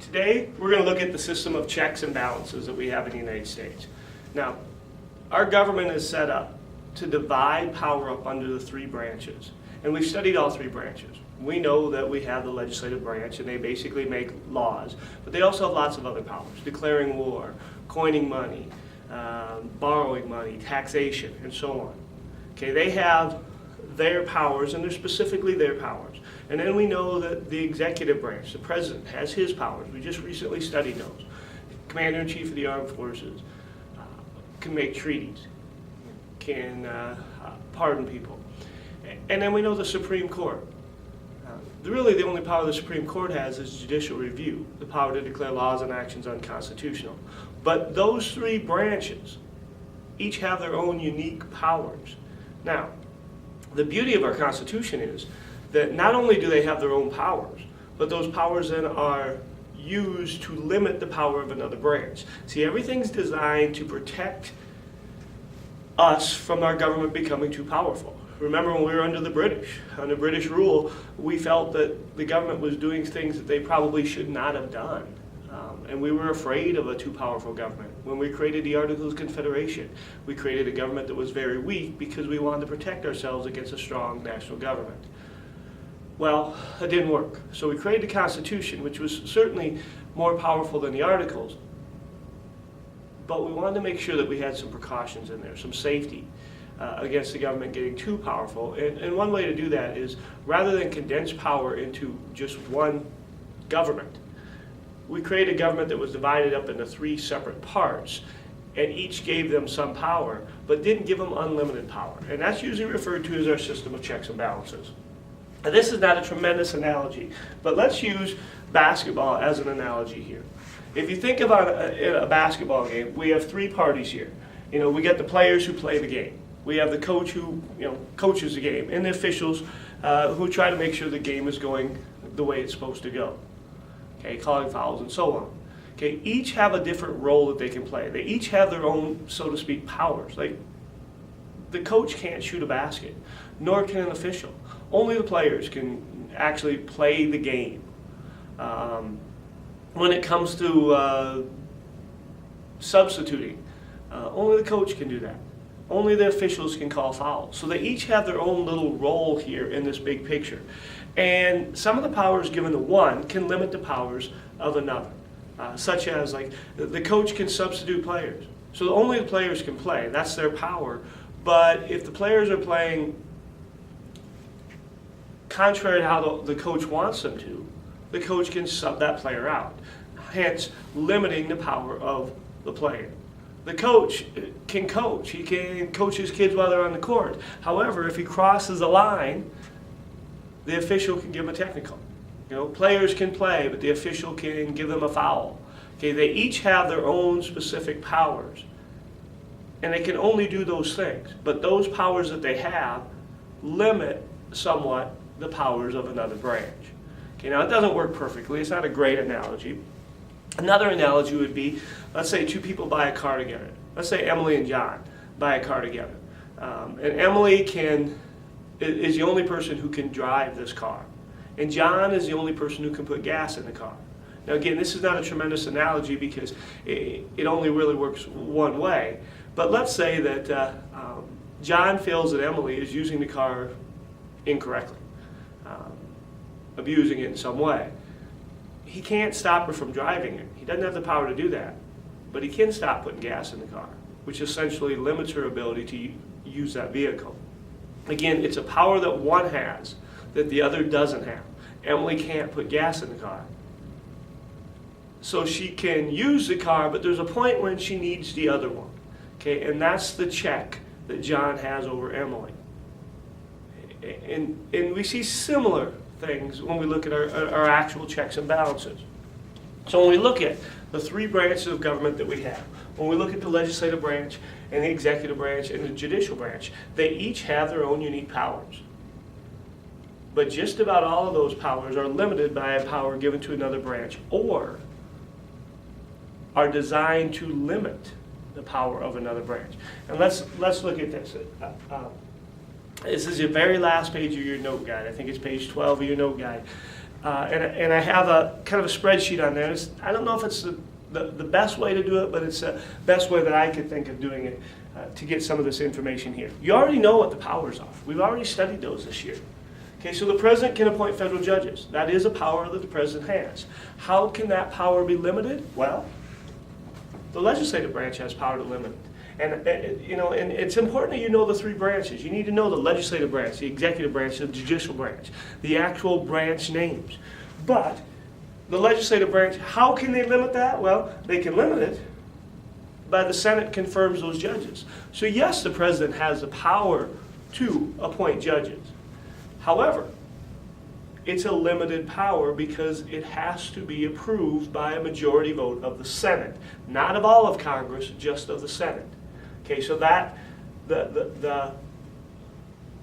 Today, we're going to look at the system of checks and balances that we have in the United States. Now, our government is set up to divide power up under the three branches. And we've studied all three branches. We know that we have the legislative branch, and they basically make laws. But they also have lots of other powers: declaring war, coining money, borrowing money, taxation, and so on. Okay, they have their powers, and they're specifically their powers. And then we know that the executive branch, the president, has his powers. We just recently studied those. Commander-in-Chief of the Armed Forces can make treaties, can pardon people. And then we know the Supreme Court. Really, the only power the Supreme Court has is judicial review, the power to declare laws and actions unconstitutional. But those three branches each have their own unique powers. Now, the beauty of our Constitution is that not only do they have their own powers, but those powers then are used to limit the power of another branch. See, everything's designed to protect us from our government becoming too powerful. Remember when we were under British rule, we felt that the government was doing things that they probably should not have done. And we were afraid of a too powerful government. When we created the Articles of Confederation, we created a government that was very weak because we wanted to protect ourselves against a strong national government. Well, it didn't work. So we created the Constitution, which was certainly more powerful than the Articles. But we wanted to make sure that we had some precautions in there, some safety against the government getting too powerful. And one way to do that is, rather than condense power into just one government, we created a government that was divided up into three separate parts, and each gave them some power, but didn't give them unlimited power. And that's usually referred to as our system of checks and balances. Now, this is not a tremendous analogy, but let's use basketball as an analogy here. If you think about a basketball game, we have three parties here. We got the players who play the game. We have the coach who coaches the game, and the officials who try to make sure the game is going the way it's supposed to go. Okay, calling fouls and so on. Okay, each have a different role that they can play. They each have their own, so to speak, powers. Like, the coach can't shoot a basket, nor can an official. Only the players can actually play the game. When it comes to substituting, only the coach can do that. Only the officials can call fouls. So they each have their own little role here in this big picture. And some of the powers given to one can limit the powers of another, such as, like, the coach can substitute players. So only the players can play. That's their power. But if the players are playing contrary to how the coach wants them to, the coach can sub that player out, hence limiting the power of the player. The coach can coach. He can coach his kids while they're on the court. However, if he crosses a line, the official can give him a technical. Players can play, but the official can give them a foul. Okay, they each have their own specific powers, and they can only do those things. But those powers that they have limit somewhat the powers of another branch. Okay, now it doesn't work perfectly. It's not a great analogy. Another analogy would be, let's say two people buy a car together. Let's say Emily and John buy a car together. And Emily is the only person who can drive this car. And John is the only person who can put gas in the car. Now again, this is not a tremendous analogy because it only really works one way. But let's say that John feels that Emily is using the car incorrectly, abusing it in some way. He can't stop her from driving it. He doesn't have the power to do that. But he can stop putting gas in the car, which essentially limits her ability to use that vehicle. Again, it's a power that one has that the other doesn't have. Emily can't put gas in the car. So she can use the car, but there's a point when she needs the other one. Okay, and that's the check that John has over Emily. And we see similar things when we look at our actual checks and balances. So when we look at the three branches of government that we have, when we look at the legislative branch and the executive branch and the judicial branch, they each have their own unique powers. But just about all of those powers are limited by a power given to another branch, or are designed to limit the power of another branch. And let's look at this. This is the very last page of your note guide. I think it's page 12 of your note guide. And I have a kind of a spreadsheet on there. I don't know if it's the best way to do it, but it's the best way that I could think of doing it to get some of this information here. You already know what the powers are. We've already studied those this year. Okay, so the president can appoint federal judges. That is a power that the president has. How can that power be limited? Well, the legislative branch has power to limit it. And it's important that you know the three branches. You need to know the legislative branch, the executive branch, the judicial branch, the actual branch names. But the legislative branch, how can they limit that? Well, they can limit it by the Senate confirms those judges. So yes, the president has the power to appoint judges. However, it's a limited power because it has to be approved by a majority vote of the Senate. Not of all of Congress, just of the Senate. Okay, so that the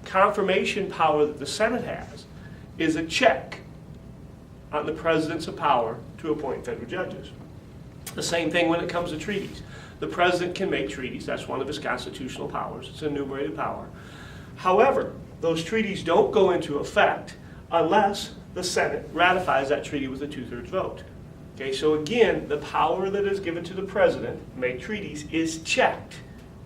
confirmation power that the Senate has is a check on the president's power to appoint federal judges. The same thing when it comes to treaties. The president can make treaties. That's one of his constitutional powers. It's an enumerated power. However, those treaties don't go into effect unless the Senate ratifies that treaty with a 2/3 vote. Okay, so again, the power that is given to the president to make treaties is checked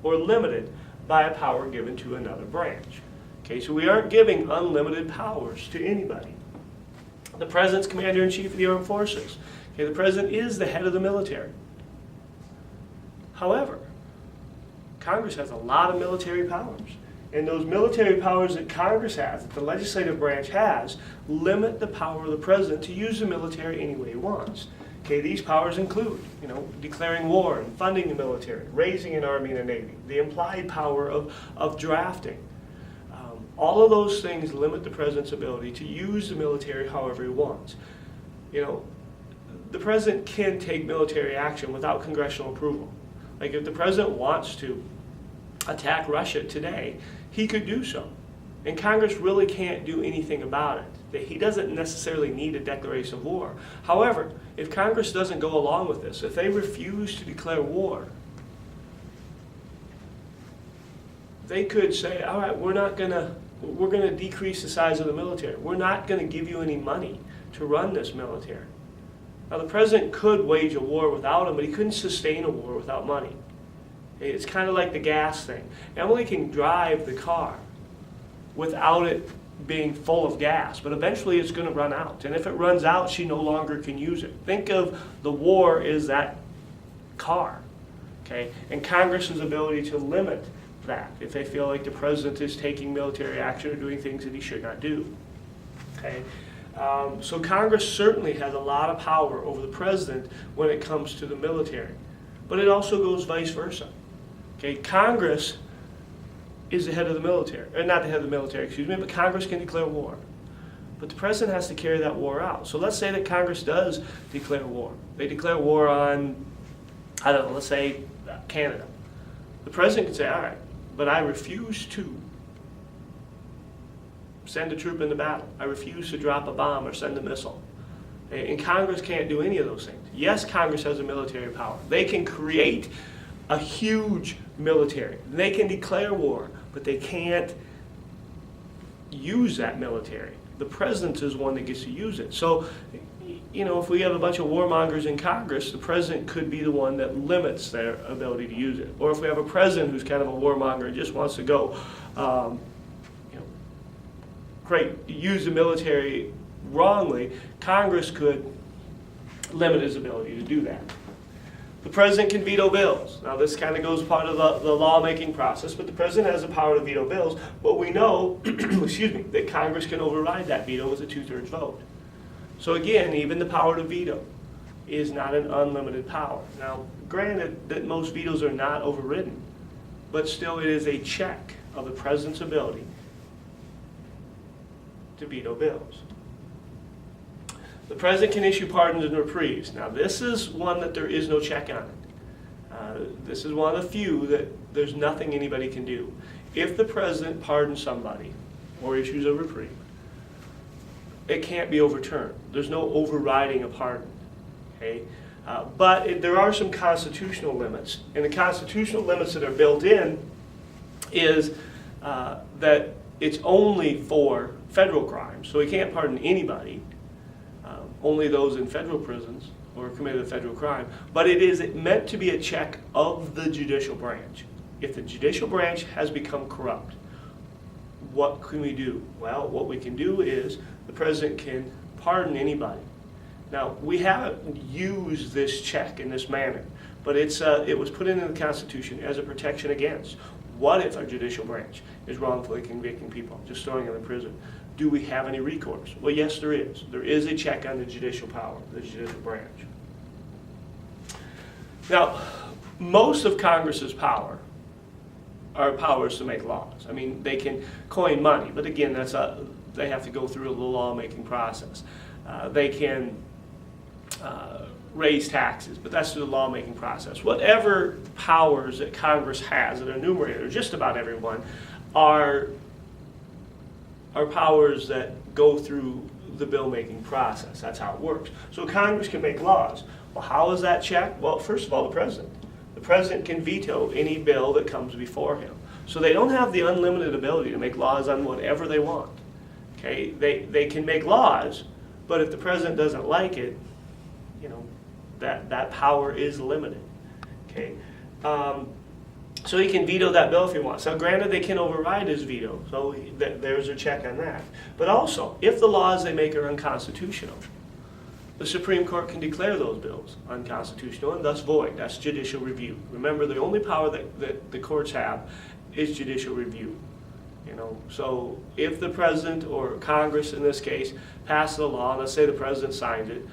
or limited by a power given to another branch. Okay, so we aren't giving unlimited powers to anybody. The president's commander-in-chief of the armed forces. Okay, the president is the head of the military. However, Congress has a lot of military powers. And those military powers that Congress has, that the legislative branch has, limit the power of the president to use the military any way he wants. Okay, these powers include, declaring war and funding the military, raising an army and a navy, the implied power of drafting. All of those things limit the president's ability to use the military however he wants. The president can take military action without congressional approval. Like if the president wants to attack Russia today, he could do so. And Congress really can't do anything about it. He doesn't necessarily need a declaration of war. However, if Congress doesn't go along with this, if they refuse to declare war, they could say, all right, we're going to decrease the size of the military. We're not going to give you any money to run this military. Now, the president could wage a war without him, but he couldn't sustain a war without money. It's kind of like the gas thing. Emily can drive the car without it being full of gas, but eventually it's going to run out. And if it runs out, she no longer can use it. Think of the war as that car, okay? And Congress's ability to limit that if they feel like the president is taking military action or doing things that he should not do, okay? So Congress certainly has a lot of power over the president when it comes to the military, but it also goes vice versa. Okay, Congress is the head of the military, or not the head of the military, excuse me, but Congress can declare war. But the president has to carry that war out. So let's say that Congress does declare war. They declare war on, I don't know, let's say Canada. The president can say, all right, but I refuse to send a troop into battle. I refuse to drop a bomb or send a missile. And Congress can't do any of those things. Yes, Congress has a military power. They can create a huge military. They can declare war, but they can't use that military. The president is one that gets to use it. So, if we have a bunch of warmongers in Congress, the president could be the one that limits their ability to use it. Or if we have a president who's kind of a warmonger and just wants to go, use the military wrongly, Congress could limit his ability to do that. The president can veto bills. Now this kind of goes part of the lawmaking process, but the president has the power to veto bills. But we know, that Congress can override that veto with a 2/3 vote. So again, even the power to veto is not an unlimited power. Now, granted that most vetoes are not overridden, but still it is a check of the president's ability to veto bills. The president can issue pardons and reprieves. Now this is one that there is no check on it. This is one of the few that there's nothing anybody can do. If the president pardons somebody or issues a reprieve, it can't be overturned. There's no overriding a pardon. Okay? But there are some constitutional limits. And the constitutional limits that are built in is that it's only for federal crimes. So he can't pardon anybody. only those in federal prisons or committed a federal crime, but it is meant to be a check of the judicial branch. If the judicial branch has become corrupt, what can we do? Well, what we can do is the president can pardon anybody. Now, we haven't used this check in this manner, but it was put into the Constitution as a protection against. What if our judicial branch is wrongfully convicting people, just throwing them in prison? Do we have any recourse? Well, yes, there is. There is a check on the judicial power, the judicial branch. Now, most of Congress's power are powers to make laws. I mean, they can coin money, but again, they have to go through the lawmaking process. They can raise taxes, but that's through the lawmaking process. Whatever powers that Congress has that are enumerated, or just about everyone, are powers that go through the bill-making process. That's how it works. So Congress can make laws. Well, how is that checked? Well, first of all, the president. The president can veto any bill that comes before him. So they don't have the unlimited ability to make laws on whatever they want. Okay, they can make laws, but if the president doesn't like it, you know, that power is limited. Okay, so he can veto that bill if he wants. Now, granted, they can override his veto, so there's a check on that. But also, if the laws they make are unconstitutional, the Supreme Court can declare those bills unconstitutional and thus void. That's judicial review. Remember, the only power that the courts have is judicial review. You know, so if the president or Congress in this case passes a law, let's say the president signs it,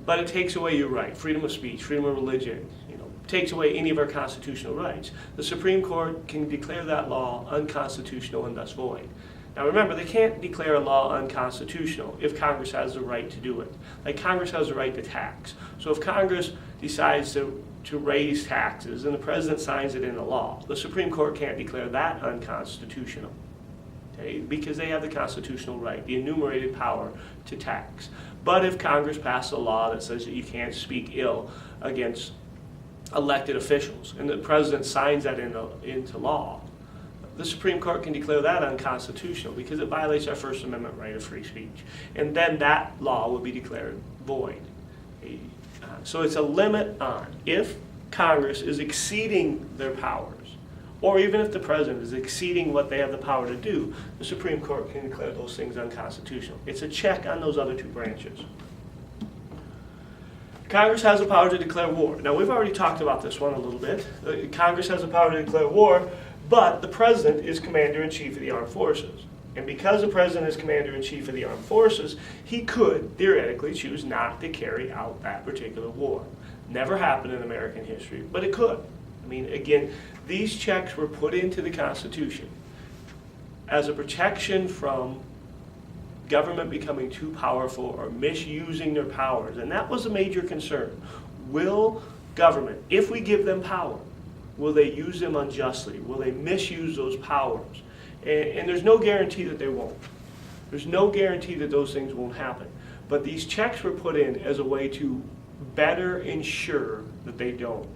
but it takes away your right, freedom of speech, freedom of religion, you know, takes away any of our constitutional rights, the Supreme Court can declare that law unconstitutional and thus void. Now remember, they can't declare a law unconstitutional if Congress has the right to do it. Like Congress has the right to tax. So if Congress decides to raise taxes and the president signs it into law, the Supreme Court can't declare that unconstitutional. Okay? Because they have the constitutional right, the enumerated power to tax. But if Congress passes a law that says that you can't speak ill against elected officials and the president signs that into law, the Supreme Court can declare that unconstitutional because it violates our First Amendment right of free speech. And then that law would be declared void. So it's a limit on if Congress is exceeding their powers, or even if the president is exceeding what they have the power to do, the Supreme Court can declare those things unconstitutional. It's a check on those other two branches. Congress has the power to declare war. Now, we've already talked about this one a little bit. Congress has the power to declare war, but the president is commander-in-chief of the armed forces. And because the president is commander-in-chief of the armed forces, he could theoretically choose not to carry out that particular war. Never happened in American history, but it could. I mean, again, these checks were put into the Constitution as a protection from government becoming too powerful or misusing their powers. And that was a major concern. Will government, if we give them power, will they use them unjustly? Will they misuse those powers? And there's no guarantee that they won't. There's no guarantee that those things won't happen. But these checks were put in as a way to better ensure that they don't.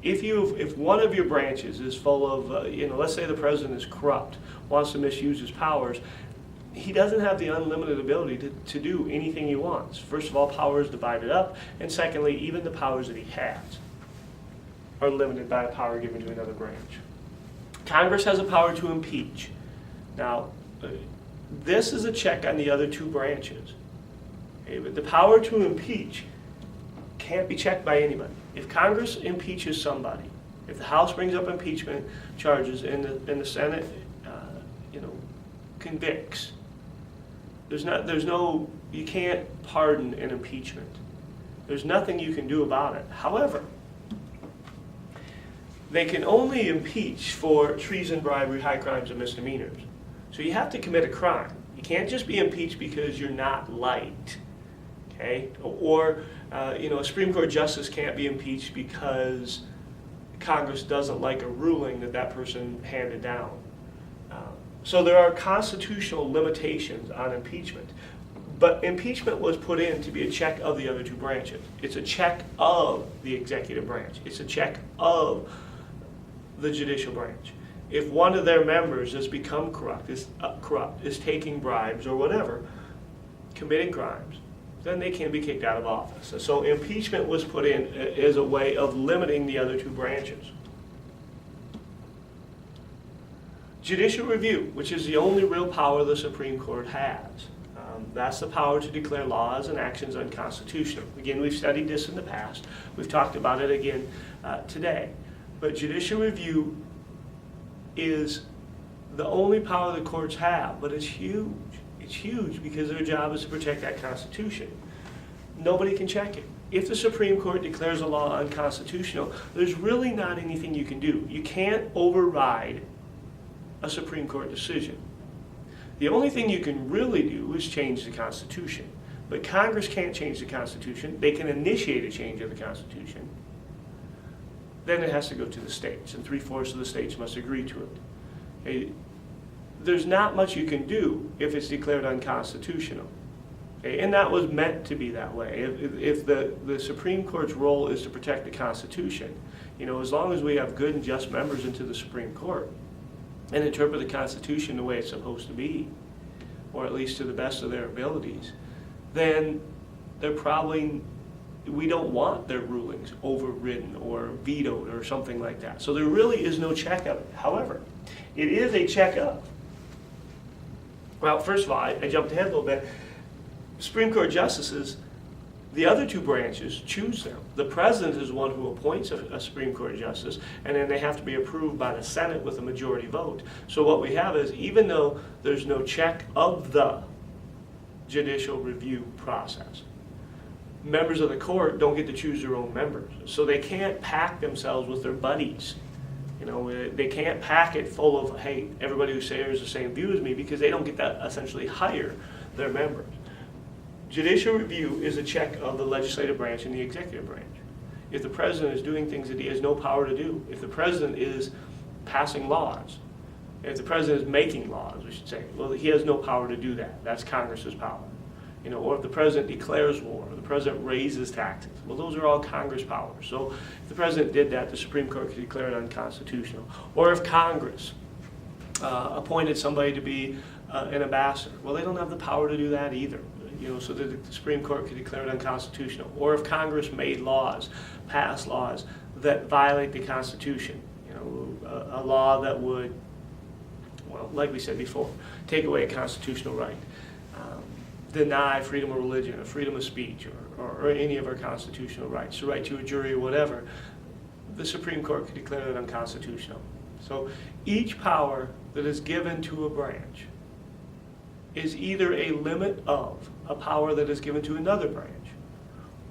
If one of your branches is full of, let's say the president is corrupt, wants to misuse his powers, he doesn't have the unlimited ability to do anything he wants. First of all, power is divided up, and secondly, even the powers that he has are limited by a power given to another branch. Congress has a power to impeach. Now, this is a check on the other two branches. Okay, but the power to impeach can't be checked by anybody. If Congress impeaches somebody, if the House brings up impeachment charges and the Senate, convicts, you can't pardon an impeachment. There's nothing you can do about it. However, they can only impeach for treason, bribery, high crimes, and misdemeanors. So you have to commit a crime. You can't just be impeached because you're not liked. Okay? Or, a Supreme Court justice can't be impeached because Congress doesn't like a ruling that person handed down. So there are constitutional limitations on impeachment. But impeachment was put in to be a check of the other two branches. It's a check of the executive branch. It's a check of the judicial branch. If one of their members has become corrupt, is taking bribes or whatever, committing crimes, then they can be kicked out of office. So impeachment was put in as a way of limiting the other two branches. Judicial review, which is the only real power the Supreme Court has. That's the power to declare laws and actions unconstitutional. Again, we've studied this in the past. We've talked about it again today. But judicial review is the only power the courts have, but it's huge. It's huge because their job is to protect that Constitution. Nobody can check it. If the Supreme Court declares a law unconstitutional, there's really not anything you can do. You can't override a Supreme Court decision. The only thing you can really do is change the Constitution. But Congress can't change the Constitution. They can initiate a change of the Constitution. Then it has to go to the states, and 3/4 of the states must agree to it. Okay? There's not much you can do if it's declared unconstitutional. Okay? And that was meant to be that way. If the Supreme Court's role is to protect the Constitution, as long as we have good and just members into the Supreme Court, and interpret the Constitution the way it's supposed to be, or at least to the best of their abilities, then we don't want their rulings overridden or vetoed or something like that. So there really is no check of it. However, it is a check of. Well, first of all, I jumped ahead a little bit. Supreme Court justices, the other two branches choose them. The president is the one who appoints a Supreme Court justice, and then they have to be approved by the Senate with a majority vote. So what we have is, even though there's no check of the judicial review process, members of the court don't get to choose their own members. So they can't pack themselves with their buddies. They can't pack it full of, hey, everybody who shares the same view as me, because they don't get to essentially hire their members. Judicial review is a check of the legislative branch and the executive branch. If the president is doing things that he has no power to do, if the president is passing laws, if the president is making laws, we should say, well, he has no power to do that. That's Congress's power. Or if the president declares war, or the president raises taxes, well, those are all Congress powers. So if the president did that, the Supreme Court could declare it unconstitutional. Or if Congress appointed somebody to be an ambassador, well, they don't have the power to do that either. So that the Supreme Court could declare it unconstitutional. Or if Congress made laws, passed laws that violate the Constitution, a law that would, well, like we said before, take away a constitutional right, deny freedom of religion, or freedom of speech, or any of our constitutional rights, the right to a jury or whatever, the Supreme Court could declare it unconstitutional. So each power that is given to a branch is either a limit of a power that is given to another branch,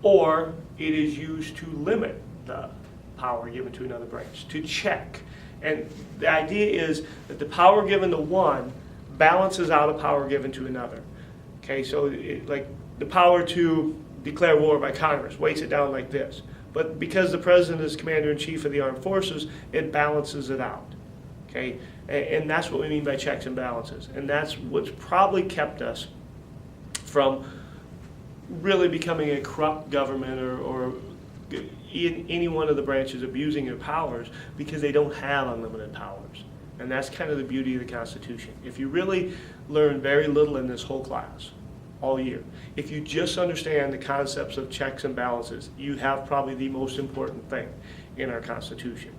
or it is used to limit the power given to another branch, to check. And the idea is that the power given to one balances out a power given to another. Okay, so like the power to declare war by Congress weights it down like this. But because the president is commander-in-chief of the armed forces, it balances it out. Okay, and that's what we mean by checks and balances. And that's what's probably kept us from really becoming a corrupt government, or any one of the branches abusing their powers, because they don't have unlimited powers. And that's kind of the beauty of the Constitution. If you really learn very little in this whole class, all year, if you just understand the concepts of checks and balances, you have probably the most important thing in our Constitution.